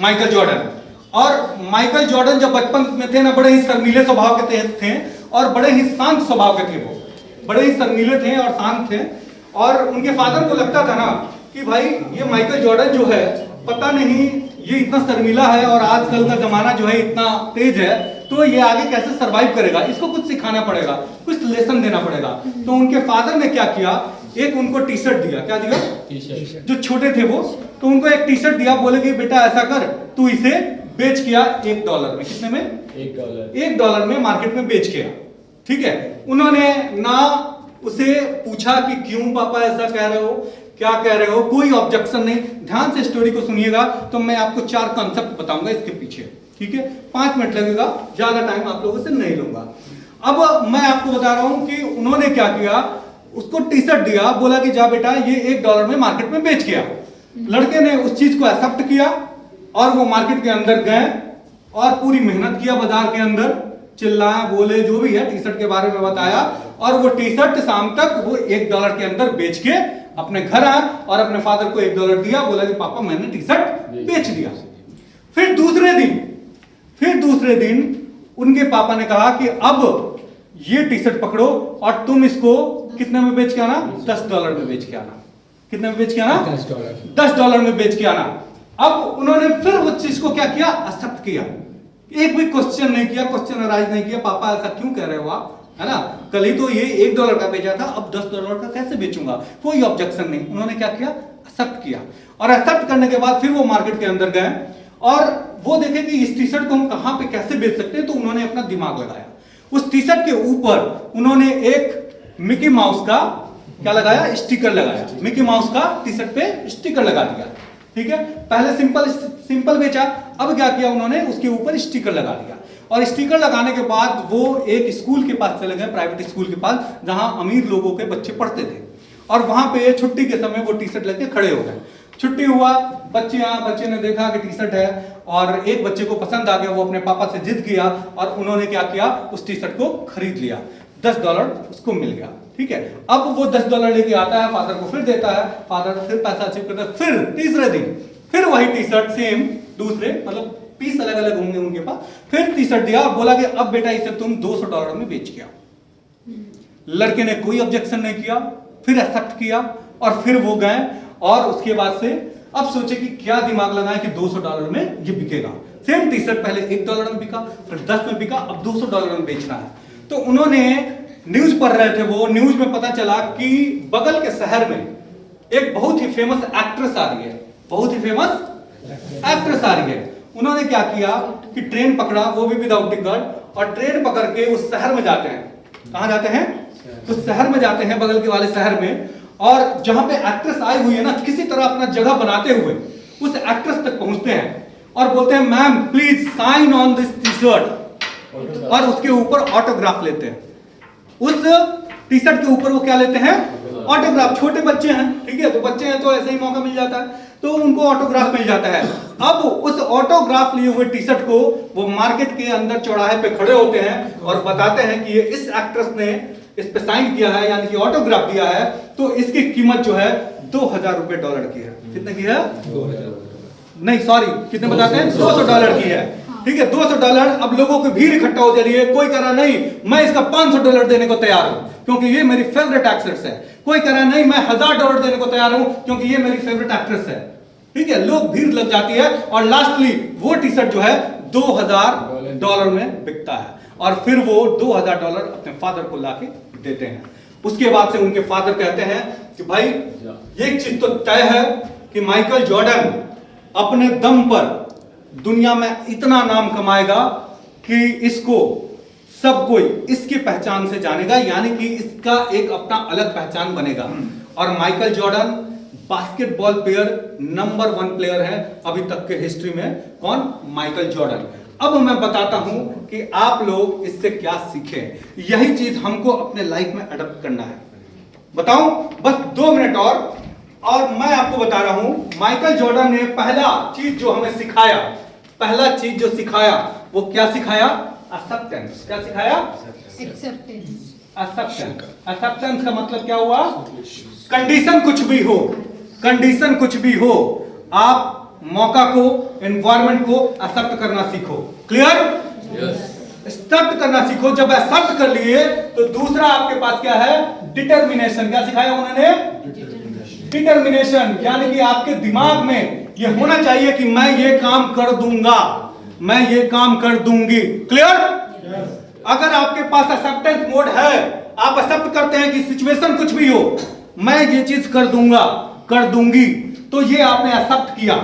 Michael Jordan. और Michael Jordan जब बचपन में थे ना, बड़े ही शर्मीले स्वभाव के थे और बड़े ही शांत स्वभाव के थे। वो बड़े ही शर्मीले थे और शांत थे। और उनके फादर को लगता था ना कि भाई ये माइकल जॉर्डन जो है, पता नहीं ये इतना शर्मीला है और आजकल का जमाना जो है इतना तेज है, तो ये आगे कैसे सरवाइव करेगा, इसको कुछ सिखाना पड़ेगा, कुछ लेसन देना पड़ेगा। तो उनके फादर ने क्या किया, एक उनको टी शर्ट दिया। क्या दिया? टी-शर्ट। जो छोटे थे वो, तो उनको एक टी शर्ट दिया, बोले कि बेटा ऐसा कर, तू इसे बेच किया $1 में। कितने में? $1 में मार्केट में बेच किया। ठीक है। उन्होंने ना उसे पूछा कि क्यों पापा ऐसा कह रहे हो, क्या कह रहे हो, कोई ऑब्जेक्शन नहीं। ध्यान से स्टोरी को सुनिएगा तो मैं आपको 4 कॉन्सेप्ट बताऊंगा इसके पीछे। ठीक है, 5 मिनट लगेगा, ज्यादा टाइम आप लोगों से नहीं लूंगा। अब मैं आपको बता रहा हूं कि उन्होंने क्या किया, उसको टी शर्ट दिया, बोला कि जा बेटा ये $1 में मार्केट में बेच किया। लड़के ने उस चीज को एक्सेप्ट किया और वो मार्केट के अंदर गए और पूरी मेहनत किया, बाजार के अंदर चिल्लाए, बोले, जो भी है, टी शर्ट के बारे में बताया। और वो टी शर्ट शाम तक वो $1 के अंदर बेच के अपने घर आए और अपने फादर को $1 दिया, बोला कि पापा मैंने टी शर्ट बेच दिया। फिर दूसरे दिन उनके पापा ने कहा कि अब ये टी शर्ट पकड़ो और तुम इसको कितने में बेच के आना? $10 में बेच के आना। कितने में बेच के आना? $10 में बेच के आना। अब उन्होंने फिर उस चीज को क्या किया? एक्सेप्ट किया। एक भी क्वेश्चन नहीं किया, क्वेश्चन अराइज नहीं किया, पापा ऐसा क्यों कह रहे हो आप, है ना, कल ही तो ये $1 का बेचा था, अब $10 का कैसे बेचूंगा, कोई ऑब्जेक्शन नहीं। उन्होंने क्या किया? एक्सेप्ट किया। और एक्सेप्ट करने के बाद फिर वो मार्केट के अंदर गए और वो देखे कि इस टी शर्ट को हम कहां पे कैसे बेच सकते हैं। तो उन्होंने अपना दिमाग लगाया। उस टी शर्ट के ऊपर उन्होंने एक मिकी माउस का क्या लगाया? स्टिकर लगाया। मिकी माउस का टी शर्ट पे स्टिकर लगा दिया। ठीक है, पहले सिंपल बेचा, अब क्या किया उन्होंने? उसके ऊपर स्टिकर लगा दिया। और स्टिकर लगाने के बाद वो एक स्कूल के पास चले गए, प्राइवेट स्कूल के पास, जहां अमीर लोगों के बच्चे पढ़ते थे। और वहां पे छुट्टी के समय वो टी शर्ट लेके खड़े हो गए। छुट्टी हुआ, बच्चे ने देखा कि टी शर्ट है और एक बच्चे को पसंद आ गया, वो अपने पापा से जिद किया और उन्होंने क्या किया? उस टी शर्ट को खरीद लिया। $10 उसको मिल गया। ठीक है, अब वो $10 लेके आता है, फादर को फिर देता है, फादर फिर पैसा अचीव करता है। फिर तीसरे दिन फिर वही टी शर्ट, सेम, दूसरे मतलब पीस अलग अलग होंगे उनके पास, फिर टी शर्ट दिया और बोला कि अब बेटा इसे तुम $200 में बेच के आओ। लड़के ने कोई ऑब्जेक्शन नहीं किया, फिर एक्सेप्ट किया और फिर वो गए और उसके बाद से अब सोचे कि क्या दिमाग लगाए कि $200 में ये बिकेगा। सेम टी शर्ट पहले $1 में बिका, फिर 10 में बिका, अब $200 में बेचना है। तो उन्होंने न्यूज पढ़ रहे थे, वो न्यूज में पता चला कि बगल के शहर में एक बहुत ही फेमस एक्ट्रेस आ रही है, बहुत ही फेमस एक्ट्रेस आ रही है। उन्होंने क्या किया कि ट्रेन पकड़ा, वो भी विदाउट टिकट, और ट्रेन पकड़ के उस शहर में जाते हैं। कहां जाते हैं? उस शहर में जाते हैं, बगल के वाले शहर में। और जहां पे एक्ट्रेस आई हुई है ना, किसी तरह अपना जगह बनाते हुए उस एक्ट्रेस तक पहुंचते हैं और बोलते हैं ma'am please sign on this T shirt, और उसके ऊपर ऑटोग्राफ लेते हैं। उस टी शर्ट के ऊपर वो क्या लेते हैं? ऑटोग्राफ। छोटे बच्चे हैं, ठीक है, तो बच्चे हैं तो ऐसे ही मौका मिल जाता है, तो उनको ऑटोग्राफ मिल जाता है। अब उस ऑटोग्राफ लिए हुए टी शर्ट को वो मार्केट के अंदर चौराहे पे खड़े होते हैं और बताते हैं कि ये इस एक्ट्रेस ने इस पे साइन किया है, यानी कि ऑटोग्राफ दिया है, तो इसकी कीमत जो है $2000 की है। कितने की है? 2000 नहीं, सॉरी, कितने बताते हैं? $200 की है। ठीक है, $200। अब लोगों की भीड़ इकट्ठा हो जा रही है। कोई कह रहा नहीं मैं इसका $500 देने को तैयार हूं क्योंकि ये मेरी फेवरेट एक्ट्रेस है। कोई कह रहा नहीं मैं $1000 देने को तैयार हूं क्योंकि ये मेरी फेवरेट एक्ट्रेस है। ठीक है, लोग भीड़ लग जाती है और लास्टली वो टी शर्ट जो है $2000 में बिकता है। और फिर वो $2000 अपने फादर को लाके देते हैं। उसके बाद से उनके फादर कहते हैं कि भाई एक चीज तो तय है कि माइकल जॉर्डन अपने दम पर दुनिया में इतना नाम कमाएगा कि इसको सब कोई इसकी पहचान से जानेगा, यानी कि इसका एक अपना अलग पहचान बनेगा। और Michael Jordan basketball player number 1 player है अभी तक के हिस्ट्री में। कौन? Michael Jordan. अब मैं बताता हूं कि आप लोग इससे क्या सीखें। यही चीज हमको अपने लाइफ में अडॉप्ट करना है। बताऊं? बस 2 मिनट और मैं आपको बता रहा हूं, माइकल जॉर्डन ने पहला चीज जो हमें सिखाया, पहला चीज जो सिखाया वो क्या सिखाया? एक्सेप्टेंस। क्या सिखाया? एक्सेप्टेंस। एक्सेप्टेंस का मतलब क्या हुआ? कंडीशन कुछ भी हो, कंडीशन कुछ भी हो, आप मौका को, एनवायरमेंट को एक्सेप्ट करना सीखो। क्लियर? एक्सेप्ट करना सीखो। जब एक्सेप्ट कर लिए तो दूसरा आपके पास क्या है? डिटर्मिनेशन। क्या सिखाया उन्होंने? डिटर्मिनेशन, यानी कि आपके दिमाग में ये होना चाहिए कि मैं ये काम कर दूंगा, मैं ये काम कर दूंगी। क्लियर? अगर आपके पास एक्सेप्टेंस मोड है, आप एक्सेप्ट करते हैं कि सिचुएशन कुछ भी हो, मैं ये चीज कर दूंगा, कर दूंगी, तो ये आपने एक्सेप्ट किया।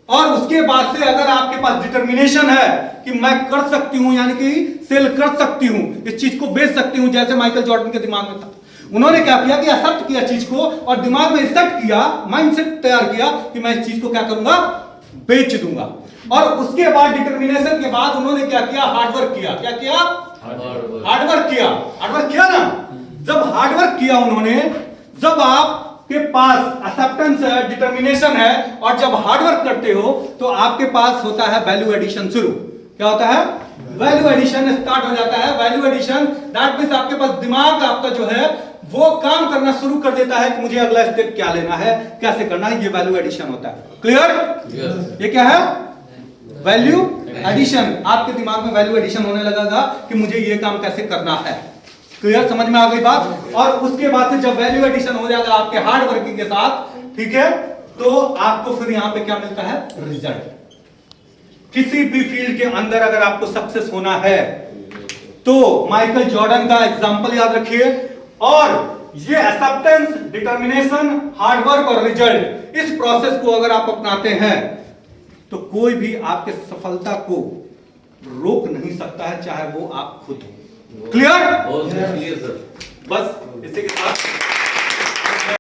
और उसके बाद से अगर आपके पास डिटर्मिनेशन है कि मैं कर सकती हूं, यानी कि सेल कर सकती हूं, इस चीज को बेच सकती हूं, जैसे माइकल जॉर्डन के दिमाग में था। उन्होंने क्या किया कि एक्सेप्ट किया चीज को और दिमाग में सेट किया, माइंडसेट तैयार किया कि मैं इस चीज को क्या करूंगा? बेच दूंगा। और उसके बाद डिटर्मिनेशन के बाद उन्होंने क्या किया? हार्डवर्क किया। क्या किया? हार्डवर्क किया। हार्डवर्क किया ना? जब हार्डवर्क किया उन्होंने, जब आपके पास एक्सेप्टेंस है, डिटर्मिनेशन है, और जब हार्डवर्क करते हो तो आपके पास होता है वैल्यू एडिशन शुरू। क्या होता है? वैल्यू एडिशन स्टार्ट हो जाता है। वैल्यू एडिशन दैट मींस आपके पास दिमाग आपका जो है वो काम करना शुरू कर देता है कि मुझे अगला स्टेप क्या लेना है, कैसे करना है। ये वैल्यू एडिशन होता है। क्लियर? ये क्या है? Value addition. आपके दिमाग में वैल्यू एडिशन होने लगेगा कि मुझे ये काम कैसे करना है। क्लियर? समझ में आ गई बात? और उसके बाद से जब वैल्यू एडिशन हो जाएगा आपके हार्ड वर्किंग के साथ, ठीक है, तो आपको फिर यहां पे क्या मिलता है? रिजल्ट। किसी भी फील्ड के अंदर अगर आपको सक्सेस होना है तो माइकल जॉर्डन का एग्जांपल याद रखिए, और ये एक्सेप्टेंस, डिटर्मिनेशन, हार्डवर्क और रिजल्ट, इस प्रोसेस को अगर आप अपनाते हैं तो कोई भी आपके सफलता को रोक नहीं सकता है, चाहे वो आप खुद हो। क्लियर? Clear sir. बस इसी के साथ